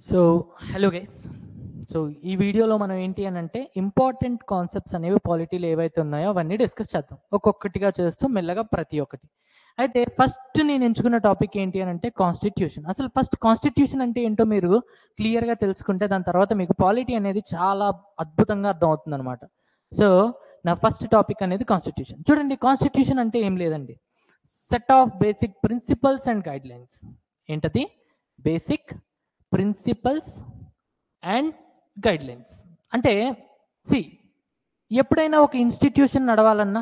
So hello guys. So ఈ వీడియోలో మనం ఏంటి అని అంటే ఇంపార్టెంట్ కాన్సెప్ట్స్ అనేవి పాలిటీలో ఏవైతే ఉన్నాయో అవన్నీ డిస్కస్ చేద్దాం, ఒక్కొక్కటిగా చేస్తూ మెల్లగా ప్రతి ఒక్కటి. అయితే ఫస్ట్ నేను ఎంచుకున్న టాపిక్ ఏంటి అని అంటే కాన్స్టిట్యూషన్. అసలు ఫస్ట్ కాన్స్టిట్యూషన్ అంటే ఏంటో మీరు క్లియర్గా తెలుసుకుంటే దాని తర్వాత మీకు పాలిటీ అనేది చాలా అద్భుతంగా అర్థం అవుతుంది అనమాట. సో నా ఫస్ట్ టాపిక్ అనేది కాన్స్టిట్యూషన్. చూడండి, కాన్స్టిట్యూషన్ అంటే ఏం లేదండి, set of basic principles and guidelines. ఏంటది? Basic principles and guidelines. అంటే సి, ఎప్పుడైనా ఒక ఇన్స్టిట్యూషన్ నడవాలన్నా,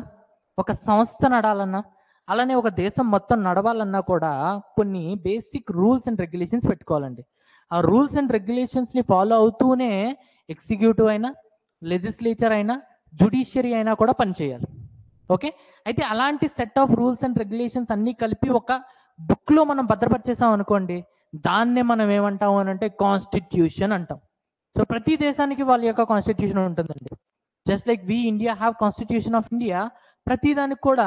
ఒక సంస్థ నడాలన్నా, అలానే ఒక దేశం మొత్తం నడవాలన్నా కూడా కొన్ని బేసిక్ రూల్స్ అండ్ రెగ్యులేషన్స్ పెట్టుకోవాలండి. ఆ రూల్స్ అండ్ రెగ్యులేషన్స్ని ఫాలో అవుతూనే ఎగ్జిక్యూటివ్ అయినా, లెజిస్లేచర్ అయినా, జుడిషియరీ అయినా కూడా పనిచేయాలి. ఓకే, అయితే అలాంటి set of rules and regulations అన్నీ కలిపి ఒక బుక్లో మనం భద్రపరిచేసాం అనుకోండి, దాన్నే మనం ఏమంటాము అని అంటే కాన్స్టిట్యూషన్ అంటాం. సో ప్రతి దేశానికి వాళ్ళ యొక్క కాన్స్టిట్యూషన్ ఉంటుందండి. Just like we India have constitution of India, ప్రతి దానికి కూడా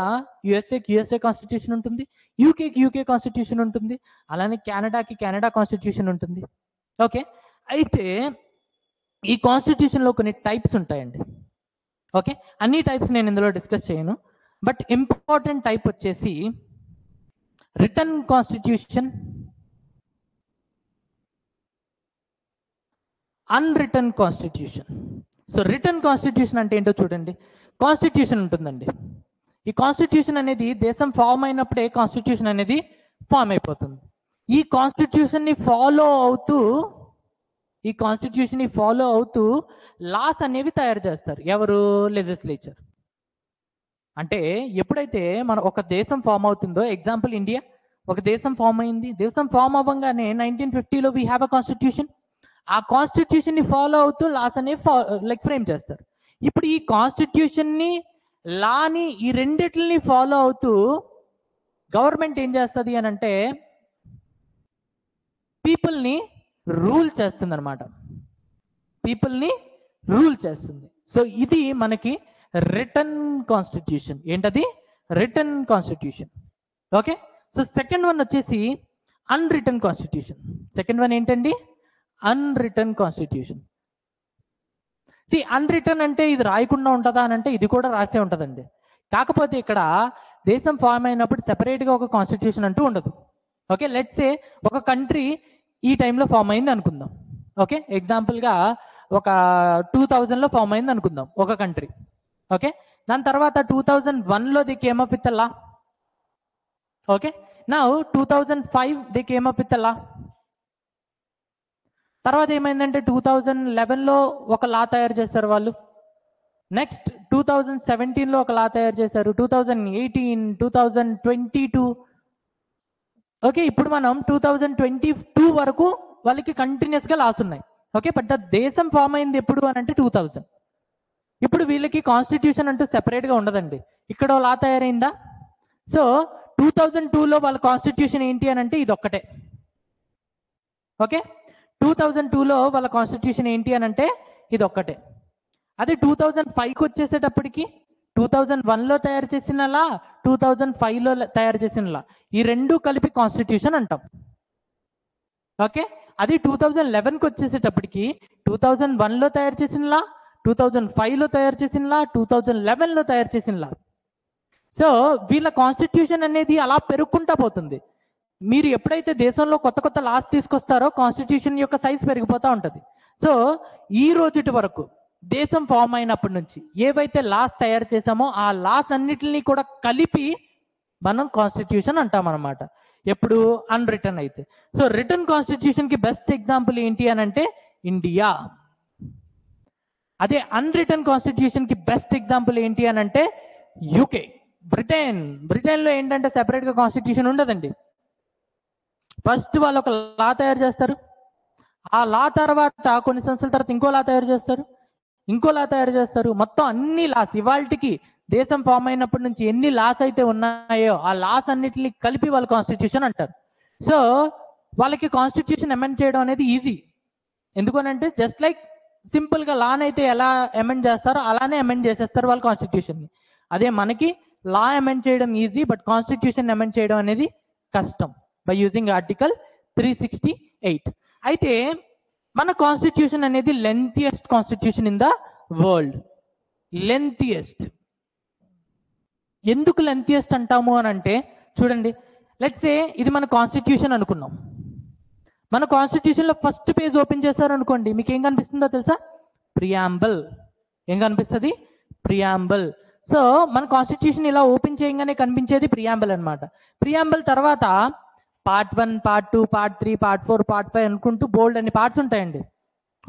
యుఎస్ఏకి యుఎస్ఏ కాన్స్టిట్యూషన్ ఉంటుంది, యూకేకి యూకే కాన్స్టిట్యూషన్ ఉంటుంది, అలానే కెనడాకి కెనడా కాన్స్టిట్యూషన్ ఉంటుంది. ఓకే, అయితే ఈ కాన్స్టిట్యూషన్లో కొన్ని టైప్స్ ఉంటాయండి. ఓకే, అన్ని టైప్స్ నేను ఇందులో డిస్కస్ చేయను, బట్ ఇంపార్టెంట్ టైప్ వచ్చేసి written constitution, unwritten constitution. So written constitution అంటే ఏంటో చూడండి. కాన్స్టిట్యూషన్ ఉంటుందండి, ఈ కాన్స్టిట్యూషన్ అనేది దేశం ఫామ్ అయినప్పుడే కాన్స్టిట్యూషన్ అనేది ఫామ్ అయిపోతుంది. ఈ కాన్స్టిట్యూషన్ని ఫాలో అవుతూ లాస్ అనేవి తయారు చేస్తారు. ఎవరు? లెజిస్లేచర్. అంటే ఎప్పుడైతే మన ఒక దేశం ఫామ్ అవుతుందో, ఎగ్జాంపుల్ ఇండియా ఒక దేశం ఫామ్ అయింది, దేశం ఫామ్ అవ్వగానే 1950లో వీ హ్యావ్ అ కాన్స్టిట్యూషన్. ఆ కాన్స్టిట్యూషన్ని ఫాలో అవుతూ లాస్ అనేవి ఫ్రేమ్ చేస్తారు. ఇప్పుడు ఈ కాన్స్టిట్యూషన్ని, లాని, ఈ రెండిటిని ఫాలో అవుతూ గవర్నమెంట్ ఏం చేస్తుంది అని అంటే పీపుల్ని రూల్ చేస్తుంది అనమాట. పీపుల్ని రూల్ చేస్తుంది. సో ఇది మనకి రిటన్ కాన్స్టిట్యూషన్. ఏంటది? Written constitution. Okay, so second one వచ్చేసి అన్రిటన్ కాన్స్టిట్యూషన్. సెకండ్ వన్ ఏంటండి? అన్రిటన్ కాన్స్టిట్యూషన్. సి, అన్రిటన్ అంటే ఇది రాయకుండా ఉంటుందా అని అంటే ఇది కూడా రాసే ఉంటుందండి. కాకపోతే ఇక్కడ దేశం ఫామ్ అయినప్పుడు సెపరేట్గా ఒక కాన్స్టిట్యూషన్ అంటూ ఉండదు. ఓకే, లెట్స్ సే ఒక కంట్రీ ఈ టైంలో ఫామ్ అయింది అనుకుందాం. ఓకే, ఎగ్జాంపుల్గా ఒక 2000లో ఫామ్ అయింది అనుకుందాం ఒక కంట్రీ. ఓకే, దాని తర్వాత 2001లో they came up with law. Okay, now 2005 they came up with law. తర్వాత ఏమైందంటే 2011లో ఒక లా తయారు చేశారు వాళ్ళు. నెక్స్ట్ 2017లో ఒక లా తయారు చేశారు, 2018, 2022. ఓకే, ఇప్పుడు మనం 2022 వరకు వాళ్ళకి కంటిన్యూస్గా లాస్ ఉన్నాయి. ఓకే, బట్ ద దేశం ఫామ్ అయింది ఎప్పుడు అని అంటే 2000. ఇప్పుడు వీళ్ళకి కాన్స్టిట్యూషన్ అంటూ సెపరేట్గా ఉండదండి. ఇక్కడ లా తయారైందా? సో 2002లో వాళ్ళ కాన్స్టిట్యూషన్ ఏంటి అని అంటే ఇది ఒక్కటే. ఓకే, 2002లో వాళ్ళ కాన్స్టిట్యూషన్ ఏంటి అని అంటే ఇది ఒక్కటే. అదే 2005కి వచ్చేసేటప్పటికి 2001లో తయారు చేసిన లా, 2005లో తయారు చేసిన లా, ఈ రెండు కలిపి కాన్స్టిట్యూషన్ అంటాం. ఓకే, అది 2011కి వచ్చేసేటప్పటికి 2001లో తయారు చేసిన లా, 2005లో తయారు చేసిన లా, 2011లో తయారు చేసిన లా. సో వీళ్ళ కాన్స్టిట్యూషన్ అనేది అలా పెరుగుకుంటా పోతుంది. మీరు ఎప్పుడైతే దేశంలో కొత్త కొత్త లాస్ తీసుకొస్తారో కాన్స్టిట్యూషన్ యొక్క సైజ్ పెరిగిపోతూ ఉంటుంది. సో ఈ రోజుటి వరకు దేశం ఫామ్ అయినప్పటి నుంచి ఏవైతే లాస్ తయారు చేసామో ఆ లాస్ అన్నిటిని కూడా కలిపి మనం కాన్స్టిట్యూషన్ అంటాం అనమాట. ఎప్పుడు? అన్రిటర్న్ అయితే. సో రిటర్న్ కాన్స్టిట్యూషన్కి బెస్ట్ ఎగ్జాంపుల్ ఏంటి అని అంటే ఇండియా. అదే అన్రిటర్న్ కాన్స్టిట్యూషన్కి బెస్ట్ ఎగ్జాంపుల్ ఏంటి అని అంటే యూకే, బ్రిటన్. బ్రిటన్లో ఏంటంటే సెపరేట్గా కాన్స్టిట్యూషన్ ఉండదండి. ఫస్ట్ వాళ్ళు ఒక లా తయారు చేస్తారు, ఆ లా తర్వాత కొన్ని సంవత్సరాల తర్వాత ఇంకో లా తయారు చేస్తారు, ఇంకో లా తయారు చేస్తారు. మొత్తం అన్ని లాస్, ఇవాళకి దేశం ఫామ్ అయినప్పటి నుంచి ఎన్ని లాస్ అయితే ఉన్నాయో ఆ లాస్ అన్నిటిని కలిపి వాళ్ళు కాన్స్టిట్యూషన్ అంటారు. సో వాళ్ళకి కాన్స్టిట్యూషన్ అమెండ్ చేయడం అనేది ఈజీ. ఎందుకనంటే జస్ట్ లైక్ సింపుల్గా లాన్ అయితే ఎలా అమెండ్ చేస్తారో అలానే అమెండ్ చేసేస్తారు వాళ్ళు కాన్స్టిట్యూషన్ని. అదే మనకి లా అమెండ్ చేయడం ఈజీ, బట్ కాన్స్టిట్యూషన్ అమెండ్ చేయడం అనేది కష్టం బై యూజింగ్ ఆర్టికల్ 368. అయితే మన కాన్స్టిట్యూషన్ అనేది lengthiest constitution in the world. Lengthiest. ఎందుకు లెంతియెస్ట్ అంటాము అని అంటే, చూడండి, లెట్స్ సే ఇది మన కాన్స్టిట్యూషన్ అనుకున్నాం. మన కాన్స్టిట్యూషన్లో ఫస్ట్ పేజ్ ఓపెన్ చేశారు అనుకోండి, మీకు ఏం కనిపిస్తుందో తెలుసా? ప్రియాంబుల్. ఏం కనిపిస్తుంది? ప్రియాంబుల్. సో మన కాన్స్టిట్యూషన్ ఇలా ఓపెన్ చేయగానే కనిపించేది ప్రియాంబుల్ అనమాట. ప్రియాంబుల్ తర్వాత part 1, part 2, part 3, part 4, part 5 అనుకుంటూ బోల్డ్ అన్ని పార్ట్స్ ఉంటాయండి.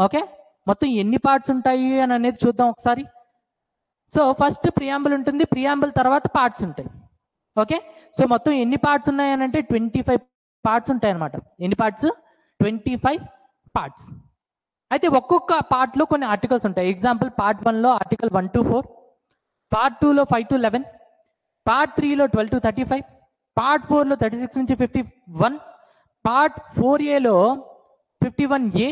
ఓకే, మొత్తం ఎన్ని పార్ట్స్ ఉంటాయి అని అనేది చూద్దాం ఒకసారి. సో ఫస్ట్ ప్రియాంబుల్ ఉంటుంది, ప్రియాంబుల్ తర్వాత పార్ట్స్ ఉంటాయి. ఓకే, సో మొత్తం ఎన్ని పార్ట్స్ ఉన్నాయని అంటే 25 పార్ట్స్ ఉంటాయి అనమాట. ఎన్ని పార్ట్స్? 25 పార్ట్స్. అయితే ఒక్కొక్క పార్ట్లో కొన్ని ఆర్టికల్స్ ఉంటాయి. ఎగ్జాంపుల్, పార్ట్ 1లో ఆర్టికల్ 1 to 4, పార్ట్ 2లో 5 to 11, పార్ట్ 3లో 12 to 35, పార్ట్ 4లో 36 నుంచి 51, పార్ట్ 4Aలో 51A,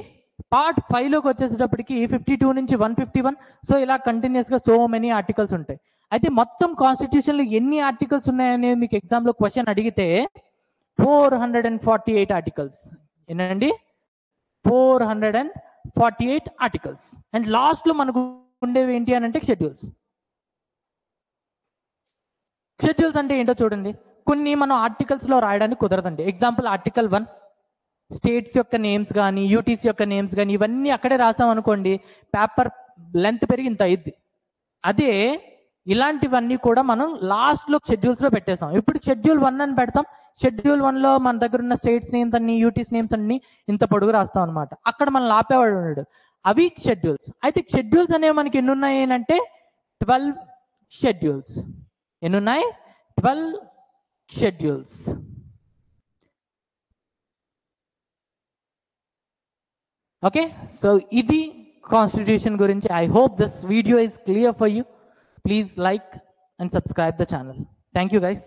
పార్ట్ 5లోకి వచ్చేసేటప్పటికి 52 నుంచి 151. సో ఇలా కంటిన్యూస్గా సో మెనీ ఆర్టికల్స్ ఉంటాయి. అయితే మొత్తం కాన్స్టిట్యూషన్లో ఎన్ని ఆర్టికల్స్ ఉన్నాయనేది మీకు ఎగ్జామ్లో క్వశ్చన్ అడిగితే 448 ఆర్టికల్స్. ఏంటండి? 448 ఆర్టికల్స్. అండ్ లాస్ట్లో మనకు ఉండేవి ఏంటి అని అంటే షెడ్యూల్స్. షెడ్యూల్స్ అంటే ఏంటో చూడండి. కొన్ని మనం ఆర్టికల్స్లో రాయడానికి కుదరదండి. ఎగ్జాంపుల్, ఆర్టికల్ 1 స్టేట్స్ యొక్క నేమ్స్ కానీ, యూటీసీ యొక్క నేమ్స్ కానీ ఇవన్నీ అక్కడే రాసాం అనుకోండి, పేపర్ లెంత్ పెరిగి ఇంత అయింది. అదే ఇలాంటివన్నీ కూడా మనం లాస్ట్లో షెడ్యూల్స్లో పెట్టేసాం. ఇప్పుడు షెడ్యూల్ 1 అని పెడతాం. షెడ్యూల్ 1లో మన దగ్గర ఉన్న స్టేట్స్ నేమ్స్ అన్ని, యూటీసీ నేమ్స్ అన్ని ఇంత పొడుగు రాస్తాం అనమాట. అక్కడ మనం ఆపేవాడు ఉన్నాడు. అవి షెడ్యూల్స్. అయితే షెడ్యూల్స్ అనేవి మనకి ఎన్ని ఉన్నాయి అంటే 12 షెడ్యూల్స్. ఎన్ని ఉన్నాయి? 12 షెడ్యూల్స్. ఓకే, సో ఇది కాన్స్టిట్యూషన్ గురించి. I hope this video is clear for you. Please like and subscribe the channel. Thank you guys.